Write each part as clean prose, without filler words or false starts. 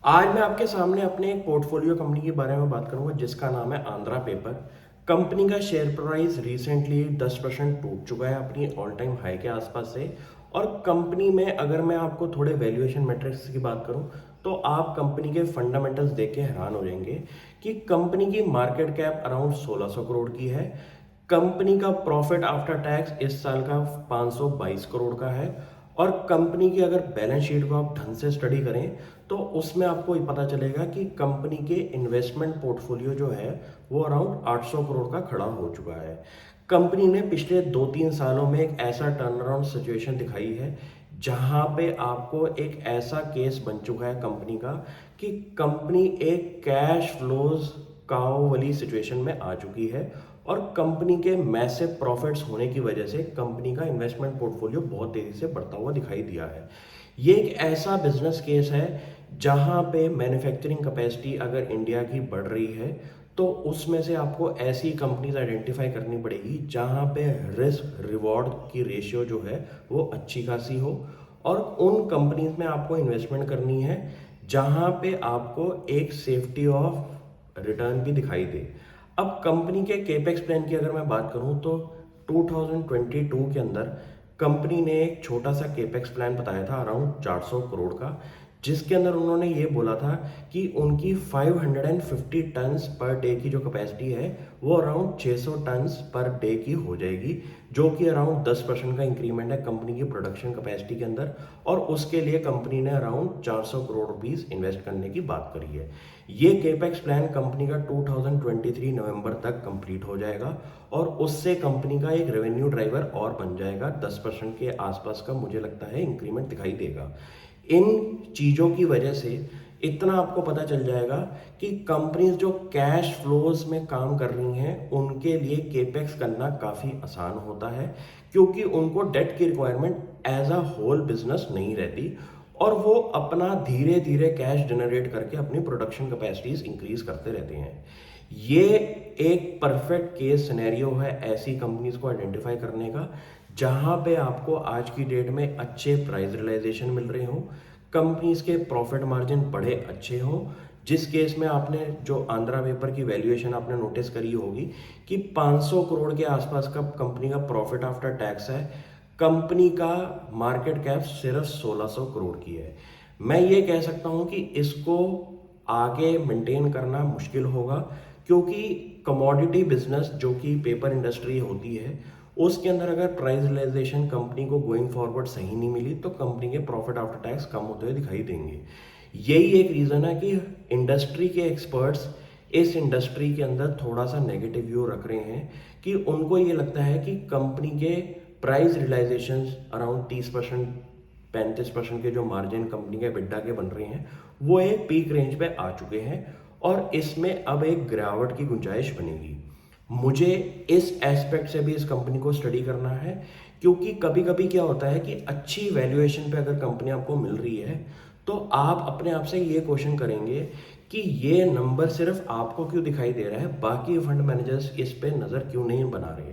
आज मैं आपके सामने अपने एक पोर्टफोलियो कंपनी के बारे में बात करूंगा जिसका नाम है आंध्रा पेपर। कंपनी का शेयर प्राइस रिसेंटली 10% टूट चुका है अपनी ऑल टाइम हाई के आसपास से। और कंपनी में अगर मैं आपको थोड़े वैल्यूएशन मैट्रिक्स की बात करूं तो आप कंपनी के फंडामेंटल्स देख के हैरान हो जाएंगे कि कंपनी की मार्केट कैप अराउंड 1600 करोड़ की है। कंपनी का प्रॉफिट आफ्टर टैक्स इस साल का 522 करोड़ का है। और कंपनी की अगर बैलेंस शीट को आप ढंग से स्टडी करें तो उसमें आपको ये पता चलेगा कि कंपनी के इन्वेस्टमेंट पोर्टफोलियो जो है वो अराउंड 800 करोड़ का खड़ा हो चुका है। कंपनी ने पिछले 2-3 सालों में एक ऐसा टर्न अराउंड सिचुएशन दिखाई है जहां पे आपको एक ऐसा केस बन चुका है कंपनी का कि कंपनी एक कैश फ्लोज काओ वाली सिचुएशन में आ चुकी है। और कंपनी के मैसिव प्रॉफिट्स होने की वजह से कंपनी का इन्वेस्टमेंट पोर्टफोलियो बहुत तेजी से बढ़ता हुआ दिखाई दिया है। ये एक ऐसा बिजनेस केस है जहां पे मैन्युफैक्चरिंग कैपेसिटी अगर इंडिया की बढ़ रही है तो उसमें से आपको ऐसी कंपनीज आइडेंटिफाई करनी पड़ेगी जहां पे रिस्क रिवॉर्ड की रेशियो जो है वो अच्छी खासी हो। और उन कंपनीज में आपको इन्वेस्टमेंट करनी है जहां पे आपको एक सेफ्टी ऑफ रिटर्न भी दिखाई दे। अब कंपनी के केपेक्स प्लान की अगर मैं बात करूं तो 2022 के अंदर कंपनी ने एक छोटा सा केपेक्स प्लान बताया था अराउंड 400 करोड़ का, जिसके अंदर उन्होंने ये बोला था कि उनकी 550 टन्स पर डे की जो कैपेसिटी है वो अराउंड 600 टन्स पर डे की हो जाएगी, जो कि अराउंड 10% का इंक्रीमेंट है कंपनी की प्रोडक्शन कैपेसिटी के अंदर। और उसके लिए कंपनी ने अराउंड 400 करोड़ रुपीस इन्वेस्ट करने की बात करी है। ये केपेक्स प्लान कंपनी का 2023 नवंबर तक कंप्लीट हो जाएगा और उससे कंपनी का एक रेवेन्यू ड्राइवर और बन जाएगा। 10% के आसपास का मुझे लगता है इंक्रीमेंट दिखाई देगा। इन चीज़ों की वजह से इतना आपको पता चल जाएगा कि कंपनीज जो कैश फ्लोज में काम कर रही हैं उनके लिए केपेक्स करना काफ़ी आसान होता है, क्योंकि उनको डेट की requirement as a whole business नहीं रहती और वो अपना धीरे धीरे कैश जनरेट करके अपनी प्रोडक्शन कैपेसिटीज इंक्रीज करते रहते हैं। ये एक परफेक्ट केस सिनेरियो है ऐसी कंपनीज को आइडेंटिफाई करने का जहां पे आपको आज की डेट में अच्छे प्राइस रियलाइजेशन मिल रहे हो, कंपनीज के प्रॉफिट मार्जिन बड़े अच्छे हों। जिस केस में आपने जो आंध्रा पेपर की वैल्यूएशन आपने नोटिस करी होगी कि 500 करोड़ के आसपास का कंपनी का प्रॉफिट आफ्टर टैक्स है, कंपनी का मार्केट कैप सिर्फ 1600 करोड़ की है। मैं ये कह सकता हूं कि इसको आगे मेंटेन करना मुश्किल होगा, क्योंकि कमोडिटी बिजनेस जो कि पेपर इंडस्ट्री होती है उसके अंदर अगर प्राइस रियलाइजेशन कंपनी को गोइंग फॉरवर्ड सही नहीं मिली तो कंपनी के प्रॉफिट आफ्टर टैक्स कम होते हुए दिखाई देंगे। यही एक रीज़न है कि इंडस्ट्री के एक्सपर्ट्स इस इंडस्ट्री के अंदर थोड़ा सा नेगेटिव व्यू रख रहे हैं कि उनको ये लगता है कि कंपनी के प्राइस रियलाइजेशन अराउंड 30% 35% के जो मार्जिन कंपनी के बिड्डा के बन रहे हैं वो एक पीक रेंज पे आ चुके हैं और इसमें अब एक गिरावट की गुंजाइश बनेगी। मुझे इस एस्पेक्ट से भी इस कंपनी को स्टडी करना है, क्योंकि कभी कभी क्या होता है कि अच्छी वैल्यूएशन पे अगर कंपनी आपको मिल रही है तो आप अपने आप से ये क्वेश्चन करेंगे कि ये नंबर सिर्फ आपको क्यों दिखाई दे रहा है, बाकी फंड मैनेजर्स इस पे नज़र क्यों नहीं बना रहे।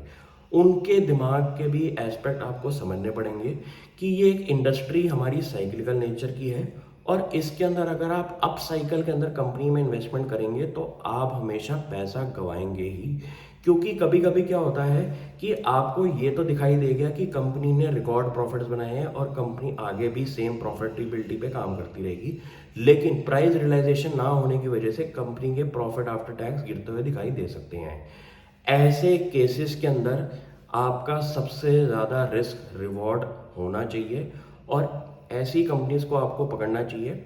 उनके दिमाग के भी एस्पेक्ट आपको समझने पड़ेंगे कि ये एक इंडस्ट्री हमारी साइक्लिकल नेचर की है और इसके अंदर अगर आप अप साइकिल के अंदर कंपनी में इन्वेस्टमेंट करेंगे तो आप हमेशा पैसा गंवाएंगे ही। क्योंकि कभी कभी क्या होता है कि आपको ये तो दिखाई देगा कि कंपनी ने रिकॉर्ड प्रॉफिट्स बनाए हैं और कंपनी आगे भी सेम प्रॉफिटेबिलिटी पे काम करती रहेगी, लेकिन प्राइस रियलाइजेशन ना होने की वजह से कंपनी के प्रॉफिट आफ्टर टैक्स गिरते हुए दिखाई दे सकते हैं। ऐसे केसेस के अंदर आपका सबसे ज़्यादा रिस्क रिवॉर्ड होना चाहिए और ऐसी कंपनीज को आपको पकड़ना चाहिए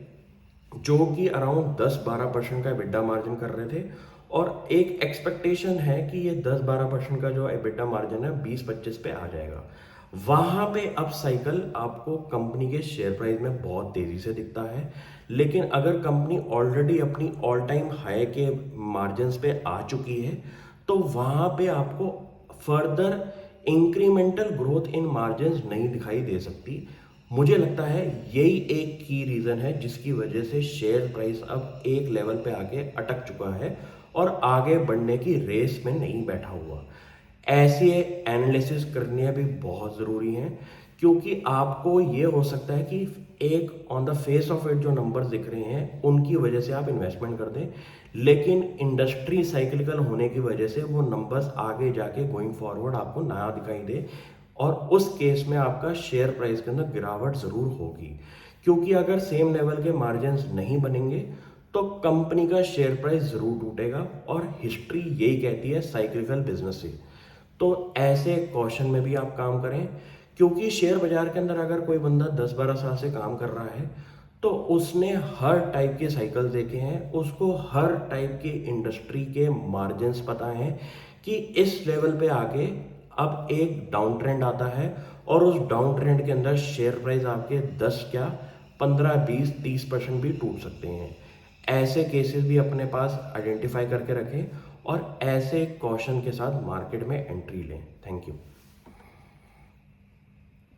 जो कि अराउंड 10-12% का एबिटा मार्जिन कर रहे थे और एक एक्सपेक्टेशन है कि ये 10-12% का जो एबिटा मार्जिन है 20-25 पे आ जाएगा। वहां पे अप साइकिल आपको कंपनी के शेयर प्राइस में बहुत तेजी से दिखता है, लेकिन अगर कंपनी ऑलरेडी अपनी ऑल टाइम हाई के मार्जिन पे आ चुकी है तो वहां पे आपको further incremental growth in margin नहीं दिखाई दे सकती। मुझे लगता है यही एक की रीज़न है जिसकी वजह से शेयर प्राइस अब एक लेवल पे आके अटक चुका है और आगे बढ़ने की रेस में नहीं बैठा हुआ। ऐसे एनालिसिस करने भी बहुत ज़रूरी हैं, क्योंकि आपको ये हो सकता है कि एक on the face of it जो नंबर्स दिख रहे हैं उनकी वजह से आप इन्वेस्टमेंट कर दें, लेकिन इंडस्ट्री साइक्लिकल होने की वजह से वो नंबर्स आगे जाके गोइंग फॉरवर्ड आपको नया दिखाई दे, और उस केस में आपका शेयर प्राइस के अंदर गिरावट ज़रूर होगी। क्योंकि अगर सेम लेवल के मार्जिन्स नहीं बनेंगे तो कंपनी का शेयर प्राइस ज़रूर टूटेगा, और हिस्ट्री यही कहती है साइक्लिकल बिजनेस से। तो ऐसे कॉशन में भी आप काम करें, क्योंकि शेयर बाजार के अंदर अगर कोई बंदा 10-12 साल से काम कर रहा है तो उसने हर टाइप के साइकिल देखे हैं, उसको हर टाइप के इंडस्ट्री के मार्जिन्स पता हैं कि इस लेवल पे आके अब एक डाउन ट्रेंड आता है, और उस डाउन ट्रेंड के अंदर शेयर प्राइस आपके 10 क्या 15-20-30% भी टूट सकते हैं। ऐसे केसेस भी अपने पास आइडेंटिफाई करके रखें और ऐसे कॉशन के साथ मार्केट में एंट्री लें। Thank you.